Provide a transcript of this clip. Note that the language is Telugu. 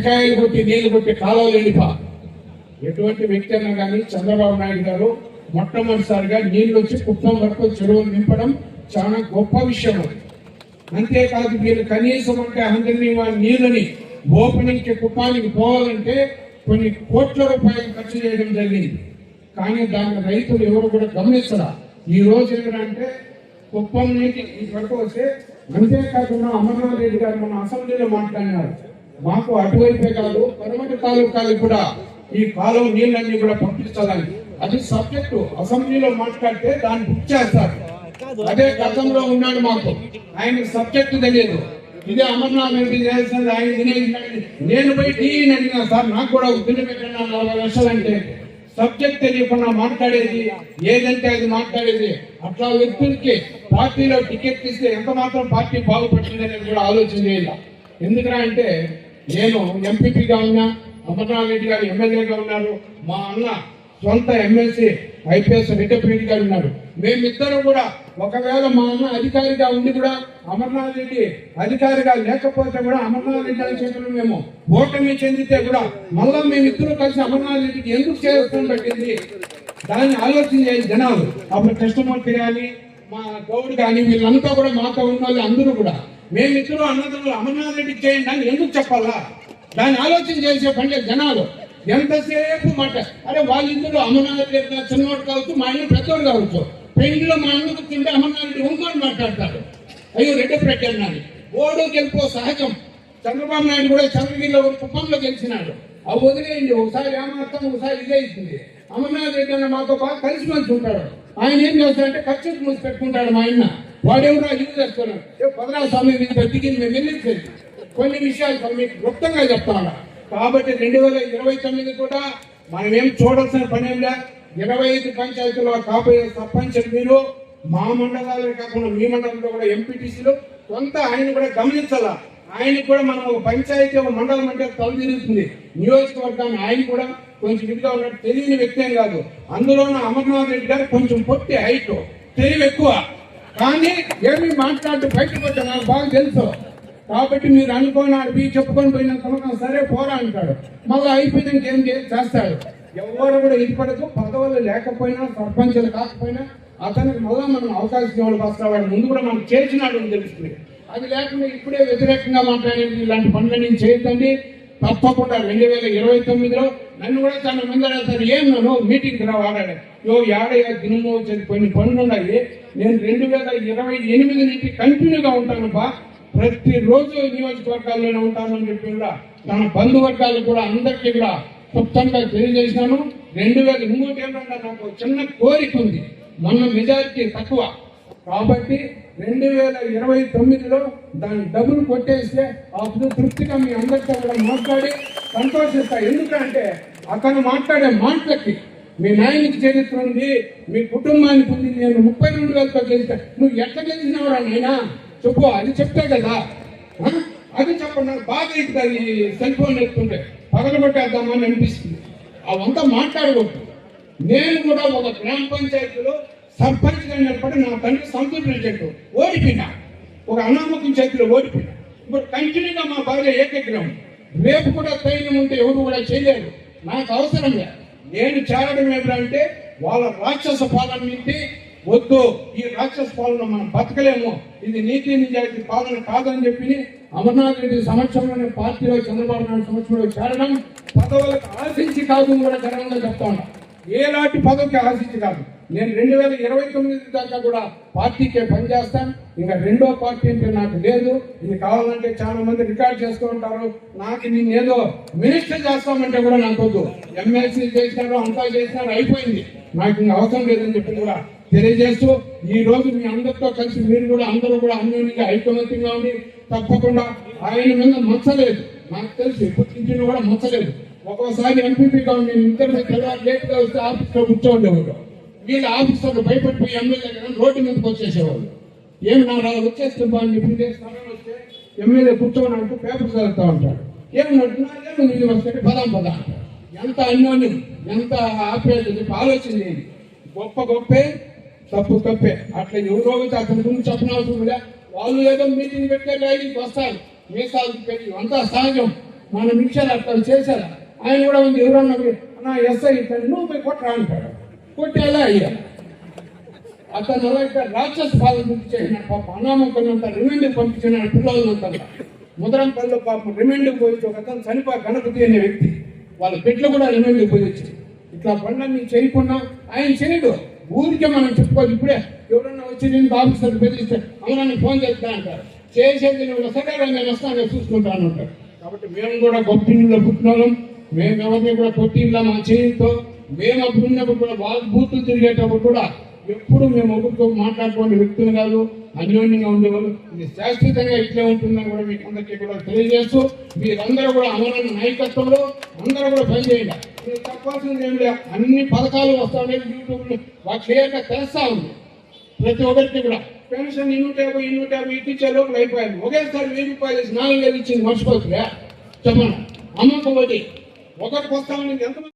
కొబ్బరికాయలు కొట్టి నీళ్లు కొట్టి కాలువలు వెళ్ళిపా. ఎటువంటి వ్యక్తి అయినా కానీ చంద్రబాబు నాయుడు గారు మొట్టమొదటిసారిగా నీళ్లు వచ్చి కుప్పం వరకు చెరువులు నింపడం చాలా గొప్ప విషయం. అంతేకాదు మీరు కనీసం అంటే అందరినీ వాళ్ళ నీళ్ళని ఓపెనింగ్ కుప్పానికి పోవాలంటే కొన్ని కోట్ల రూపాయలు ఖర్చు చేయడం జరిగింది. కానీ దాన్ని రైతులు ఎవరు కూడా గమనించరా. ఈ రోజు ఏంటంటే కుప్పం నీటి వరకు వస్తే, అంతేకాకుండా అమర్నాథ్ రెడ్డి గారు మన అసెంబ్లీలో మాట్లాడినారు, మాకు అటువైపే కాదు పరమటి తాలూకాలకు కూడా ఈ కాలువ నీళ్ళన్నీ కూడా పంపించాలని. అది సబ్జెక్టు అసెంబ్లీలో మాట్లాడితే దాన్ని బుక్ చేస్తారు. అదే గతంలో ఉన్నాడు, మాకు ఆయన సబ్జెక్టు తెలియదు. ఇదే అమర్నాథ్ రెడ్డి చేయాల్సింది ఆయన తినేది. నేను పోయి టీవీని అడిగినా, సార్ నాకు కూడా బిల్లు పెట్టినా 40 లక్షలు అంటే సబ్జెక్ట్ తెలియకుండా మాట్లాడేది, ఏదంటే అది మాట్లాడేది. అట్లా వ్యక్తులకి పార్టీలో టికెట్ ఇస్తే ఎంత మాత్రం పార్టీ బాగుపడుతుందని కూడా ఆలోచన చేయాలి. ఎందుకంటే నేను ఎంపీపీగా ఉన్నా, అమర్నాథ్ రెడ్డి గారు ఎమ్మెల్యేగా ఉన్నారు, మా అన్న సొంత ఎమ్మెల్సీ ఐపీఎస్ రెడ్డి గారు ఉన్నారు. మేమిద్దరు కూడా ఒకవేళ మా అన్న అధికారిగా ఉండి కూడా అమర్నాథ్ రెడ్డి అధికారిగా లేకపోతే కూడా అమర్నాథ్ రెడ్డి అనే చేతులు మేము ఓటమి చెందితే కూడా మళ్ళా మేమిద్దరు కలిసి అమర్నాథ్ రెడ్డికి ఎందుకు చేస్తాం పట్టింది దాన్ని ఆలోచన చేయాలి జనాలు. అప్పుడు కృష్ణమూర్తి కానీ మా గౌడ్ కానీ వీళ్ళంతా కూడా మాతో ఉన్న వాళ్ళు అందరూ కూడా మేమిద్దరు అన్నదమ్ములు అమర్నాథ్ రెడ్డికి చేయండి అని ఎందుకు చెప్పాలా, దాన్ని ఆలోచన చేసే పండే జనాలు. ఎంతసేపు మాట అరే వాళ్ళిద్దరు అమర్నాథ్ రెడ్డి చిన్నోడు కావచ్చు, మా ఆయన పెద్దోడు కావచ్చు, పెళ్లిలో మా అన్న కూర్చుంటే అమర్నాథ్ రెడ్డి ఉంకొని మాట్లాడతాడు, అయ్యో రెడ్డి రెడ్డి అన్నాడు. ఓడు గెలుపో సహజం. చంద్రబాబు నాయుడు కూడా చంద్రగిరిలో కుప్పంలో గెలిచినాడు. అవి వదిలేయండి, ఒకసారి ఏమాత్రం ఒకసారి ఇదే అవుతుంది. అమర్నాథ్ రెడ్డి అన్న మాతో బాగా కలిసి మంచి ఉంటాడు. ఆయన ఏం చేస్తాడంటే ఖర్చు మూసి పెట్టుకుంటాడు. మా ఆయన వాడెవరో ఇల్లు తెస్తున్నాడు, పదరా స్వామి దిగింది మేము వెళ్ళింది. కొన్ని విషయాలు మీకు గుప్తంగా చెప్తాను. కాబట్టి 2029 కూడా మనం ఏం చూడాల్సిన పని ఏం లేదు. 25 పంచాయతీలో కాబోయే సర్పంచులు మీరు, మా మండలాలే కాకుండా మీ మండలంలో కూడా ఎంపీటీసీలు కొంత ఆయన కూడా గమనించాలా. ఆయనకు కూడా మనం ఒక పంచాయతీ ఒక మండలం అంటే తల తిరుగుతుంది. నియోజకవర్గాన్ని ఆయన కూడా కొంచెం ఇదిగా ఉన్నట్టు తెలియని వ్యక్తి ఏం కాదు. అందులోనూ అమర్నాథ్ రెడ్డి గారు కొంచెం పొట్టి హైట్, తెలివి ఎక్కువ, కానీ ఏమి మాట్లాడుతూ బయటపడ్డా నాకు బాగా తెలుసు. కాబట్టి మీరు అనుకోని ఆడిపి చెప్పుకొని పోయిన సమయం సరే పోరా అంటాడు, మళ్ళీ అయిపోయినాక ఏం చేస్తాడు. ఎవరు కూడా ఇదిపడదు. పదవులు లేకపోయినా సర్పంచులు కాకపోయినా అతనికి మళ్ళీ మనం అవకాశం ఇవ్వాలి. వస్తాడు ముందు కూడా మనం చేసినాడు అని తెలుస్తుంది. అది లేకుండా ఇప్పుడే వ్యతిరేకంగా మాట్లాడేది ఇలాంటి పనులు నేను చేయొద్దండి. తప్పకుండా 2029లో నన్ను కూడా చాలా మంది అడుగుతారు, ఏం నన్ను మీటింగ్కి రావాలని. ఏడయ్యా దినమో కొన్ని పనులు ఉన్నాయి. నేను 2028 నుంచి కంటిన్యూగా ఉంటాను బా, ప్రతిరోజు నియోజకవర్గాల్లోనే ఉంటానని చెప్పి కూడా తన బంధువర్గాలు కూడా అందరికీ కూడా క్లుప్తంగా తెలియజేసినాను. 2003 ఏమన్నా నాకు చిన్న కోరిక ఉంది, మొన్న మెజారిటీ తక్కువ కాబట్టి 2029లో దాన్ని డబ్బులు కొట్టేస్తే అప్పుడు తృప్తిగా మీ అందరితో కూడా మాట్లాడి సంతోషిస్తా. ఎందుకంటే అతను మాట్లాడే మాటలకి మీ నాయనికి చరిత్ర ఉంది, మీ కుటుంబానికి ఉంది. నేను 32,000తో గెలిచా, నువ్వు ఎట్లా గెలిచినావురా నాయనా చెప్పు, అది చెప్తే కదా. అది చెప్పండి, నాకు బాగా అవుతుంది. ఈ సెల్ ఫోన్ ఎత్తుంటే పగలగొట్టేద్దామని అనిపిస్తుంది. అవంతా మాట్లాడకూడదు. నేను కూడా ఒక గ్రామ పంచాయతీలో సర్పంచ్గా నిలబడి నా తండ్రి సంతూర్ ప్రెసిడెంట్ ఓడిపోయినా, ఒక అనామకం చేతిలో ఓడిపోయినా. ఇప్పుడు కంటిన్యూగా మా భార్య ఏకగ్రహం. రేపు కూడా ధైర్యం ఉంటే ఎవరు కూడా చేయలేరు. నాకు అవసరం లేదు. నేను చేరడం ఏమిటంటే వాళ్ళ రాక్షస పాలన నుండి వద్దు, ఈ రాక్షస పాలన మనం బతకలేము, ఇది నీతి నిజాయితీ పాలన కాదని చెప్పి అమర్నాథ్ రెడ్డి సమక్షంలో పార్టీలో చంద్రబాబు నాయుడు సమక్షంలో చేరడం పదవులకు ఆశించి కాదు కూడా గర్వంగా చెప్తా ఉన్నా. ఏలాంటి పదవికి ఆశించి కాదు. నేను 2029 దాకా కూడా పార్టీకే పనిచేస్తాను. ఇంకా రెండో పార్టీ అంటే నాకు లేదు. ఇది కావాలంటే చాలా మంది రికార్డ్ చేస్తూ ఉంటారు. నాకు నేను ఏదో మినిస్టర్ చేస్తామంటే కూడా నాకు వద్దు. ఎమ్మెల్సీ చేసినారు, అంతా చేసినారు, అయిపోయింది, నాకు ఇంకా అవసరం లేదని చెప్పి కూడా తెలియజేస్తూ ఈ రోజు మీ అందరితో కలిసి మీరు కూడా అందరూ కూడా అన్యోన్యంగా ఐకమత్యంగా ఉండి తప్పకుండా ఆయన మీద మచ్చలేదు. నాకు తెలిసి ఇప్పటి నుంచి కూడా మచ్చలేదు. ఒక్కోసారి ఎంపీపీగా ఉండి ఇద్దరు తెల్లవారు లేట్గా వస్తే ఆఫీస్లో కూర్చోండేవాడు. వీళ్ళు ఆఫీసర్లు భయపడిపోయి ఎమ్మెల్యే కదా రోడ్డు మీదకి వచ్చేసేవాళ్ళు. ఏమి నా వచ్చేస్తుందా అని చెప్పి సమయం వస్తే ఎమ్మెల్యే కూర్చోమంటూ పేపర్ చదువుతూ ఉంటాడు. ఏమన్నట్టున్నా ఏమో నీళ్ళు వస్తే పదా అంటాడు. ఎంత అన్యోన్యం, ఎంత ఆప్యాయత చెప్పి ఆలోచన చేయండి. గొప్ప గొప్పే, తప్పు తప్పే. అట్లా ఎవరో అతని గురించి చెప్పనవసరం లే. వాళ్ళు ఏదో మీటింగ్ పెట్టే రైడింగ్కి వస్తారు, మీసాలు పెట్టి అంతా సహజం. మనం ఇచ్చారు అట్లా చేశారు. ఆయన కూడా ఉంది ఎవరన్నా నా ఎస్ఐ ఇతను నువ్వు పోయి కొట్టరా అంటాడు. కొట్టేలా అయ్యా అతను అలాగే రాక్షస పాలన చేసిన పాప అనామకులంతా రిమైండ్కి పంపించిన పిల్లలంతా ముదరంపల్లిలో పాపం రిమైండ్కి పోయి ఒక అతను చనిపోయి గణపతి అనే వ్యక్తి వాళ్ళ బిడ్డలు కూడా రిమైండ్కి పోయి వచ్చింది. ఇట్లా పనులన్నీ చేయకుండా ఆయన చేయడు. ఊరికే మనం చెప్పుకోవాలి. ఇప్పుడే ఎవరన్నా వచ్చి నేను ఆఫీసర్ బెదిరిస్తే అవునని ఫోన్ చేస్తా అంటారు. చేసేది నువ్వు సరే నేను వస్తాను చూసుకుంటాను అంటారు. కాబట్టి మేము కూడా గొప్ప ఇళ్ళలో పుట్టినాం. మేము ఎవరిని కూడా కొట్టిల్లా మా చేయితో మేము అప్పుడు ఉన్నప్పుడు కూడా వాళ్ళ బూతులు తిరిగేటప్పుడు కూడా ఎప్పుడు మేము ఒకరితో మాట్లాడుకునే వ్యక్తులు కాదు, అన్యోన్యంగా ఉండేవాళ్ళు. ఇది శాశ్వతంగా ఇట్లే ఉంటుందని కూడా మీకు అందరికీ కూడా తెలియజేస్తూ మీరందరూ కూడా అమరన్న నాయకత్వంలో అందరూ కూడా పనిచేయండి. మీరు తప్పవలసింది ఏం లేదు. అన్ని పథకాలు వస్తా ఉన్నాయి యూట్యూబ్లో వాళ్ళు క్లియర్గా తెలుస్తా ఉంది. ప్రతి ఒక్కరికి కూడా పెన్షన్ 250 ఇచ్చే లోపల అయిపోయింది. ఒకేసారి 1000 రూపాయలు 4000 ఇచ్చింది మర్చిపోతుందా చెప్పండి. అమ్మకం ఒకటి ఒకరికి వస్తామని ఎంతమంది